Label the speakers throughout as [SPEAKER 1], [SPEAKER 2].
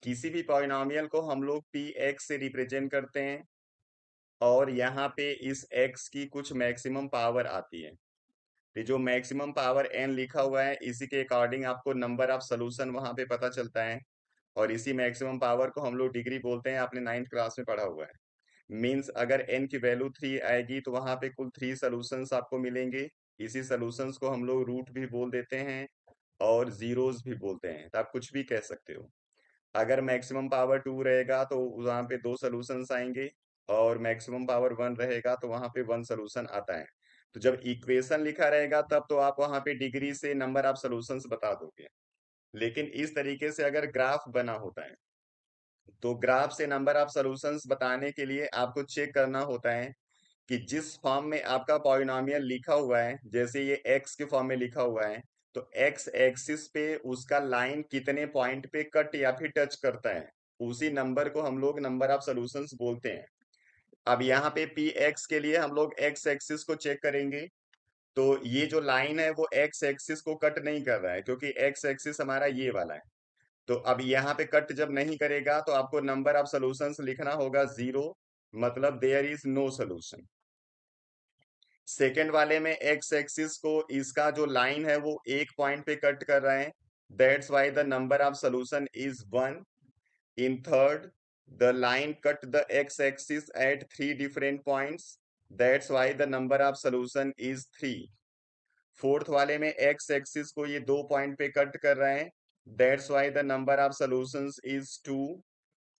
[SPEAKER 1] किसी भी पॉलिनॉमियल को हम लोग पी एक्स से रिप्रेजेंट करते हैं और यहाँ पे इस एक्स की कुछ मैक्सिमम पावर आती है। तो जो मैक्सिमम पावर एन लिखा हुआ है इसी के अकॉर्डिंग आपको नंबर ऑफ सोल्यूशन वहां पे पता चलता है और इसी मैक्सिमम पावर को हम लोग डिग्री बोलते हैं, आपने 9th क्लास में पढ़ा हुआ है। मींस अगर एन की वैल्यू 3 आएगी तो वहां पे कुल 3 सोल्यूशंस आपको मिलेंगे। इसी सोल्यूशंस को हम लोग रूट भी बोल देते हैं और जीरोस भी बोलते हैं, तो आप कुछ भी कह सकते हो। अगर मैक्सिमम पावर 2 रहेगा तो वहां पे 2 सोल्यूशंस आएंगे और मैक्सिमम पावर 1 रहेगा तो वहां पे 1 सोल्यूशन आता है। तो जब इक्वेशन लिखा रहेगा तब तो आप वहां पे डिग्री से नंबर ऑफ सोल्यूशंस बता दोगे। लेकिन इस तरीके से अगर ग्राफ बना होता है तो ग्राफ से नंबर ऑफ सॉल्यूशंस बताने के लिए आपको चेक करना होता है कि जिस फॉर्म में आपका पॉलिनॉमियल लिखा हुआ है, जैसे ये एक्स के फॉर्म में लिखा हुआ है, तो एक्स एक्सिस पे उसका लाइन कितने पॉइंट पे कट या फिर टच करता है, उसी नंबर को हम लोग नंबर ऑफ सॉल्यूशंस बोलते हैं। अब यहाँ पे पी एक्स के लिए हम लोग एक्स एक्सिस को चेक करेंगे। तो ये जो लाइन है वो एक्स एक्सिस को कट नहीं कर रहा है क्योंकि एक्स एक्सिस हमारा ये वाला है। तो अब यहाँ पे कट जब नहीं करेगा तो आपको नंबर ऑफ सॉल्यूशंस लिखना होगा 0, मतलब there is no solution. Second वाले में एक्स एक्सिस को इसका जो लाइन है वो एक पॉइंट पे कट कर रहा है, that's why the number of solution is 1। In third, the line cut the x axis at 3 different points, that's why the number of solution is 3। Fourth वाले में एक्स एक्सिस को ये 2 पॉइंट पे cut कर रहे हैं, that's why the number of solutions is 2।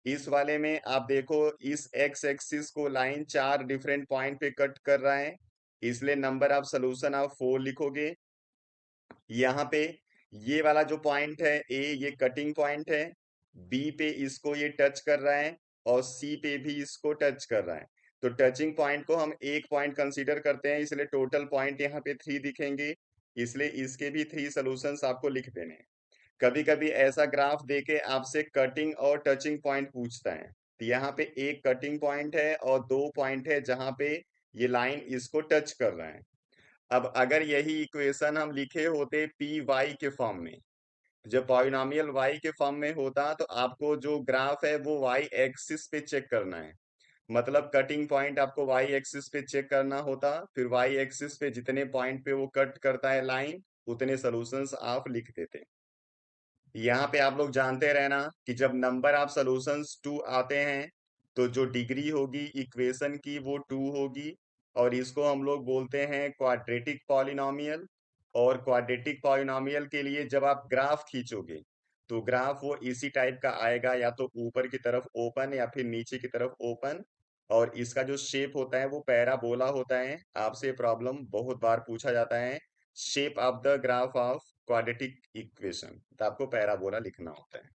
[SPEAKER 1] इस वाले में आप देखो इस एक्स एक्सिस को लाइन 4 डिफरेंट पॉइंट पे कट कर रहा है, इसलिए नंबर ऑफ सोल्यूशन आप 4 लिखोगे। यहाँ पे ये वाला जो पॉइंट है ए, ये कटिंग पॉइंट है, बी पे इसको ये टच कर रहा है और सी पे भी इसको टच कर रहा है। तो टचिंग पॉइंट को हम एक पॉइंट कंसीडर करते हैं, इसलिए टोटल पॉइंट यहाँ पे 3 दिखेंगे, इसलिए इसके भी 3 सॉल्यूशंस आपको लिख देने हैं। कभी कभी ऐसा ग्राफ देके आपसे कटिंग और टचिंग पॉइंट पूछता है, तो यहाँ पे एक कटिंग पॉइंट है और 2 पॉइंट है जहां पे ये लाइन इसको टच कर रहा है। अब अगर यही इक्वेशन हम लिखे होते पी वाई के फॉर्म में, जब पॉलिनॉमियल वाई के फॉर्म में होता तो आपको जो ग्राफ है वो वाई एक्सिस पे चेक करना है। मतलब कटिंग पॉइंट आपको वाई एक्सिस पे चेक करना होता, फिर वाई एक्सिस पे जितने पॉइंट पे वो कट करता है लाइन, उतने सॉल्यूशंस आप लिख देते। यहाँ पे आप लोग जानते रहना कि जब नंबर ऑफ सॉल्यूशंस 2 आते हैं तो जो डिग्री होगी इक्वेशन की वो 2 होगी और इसको हम लोग बोलते हैं क्वाड्रेटिक पॉलिनॉमियल। और क्वाड्रेटिक पॉलिनॉमियल के लिए जब आप ग्राफ खींचोगे तो ग्राफ वो इसी टाइप का आएगा, या तो ऊपर की तरफ ओपन या फिर नीचे की तरफ ओपन। और इसका जो शेप होता है वो पैराबोला होता है। आपसे प्रॉब्लम बहुत बार पूछा जाता है, shape of the graph of quadratic equation, तो आपको पैराबोला लिखना होता है।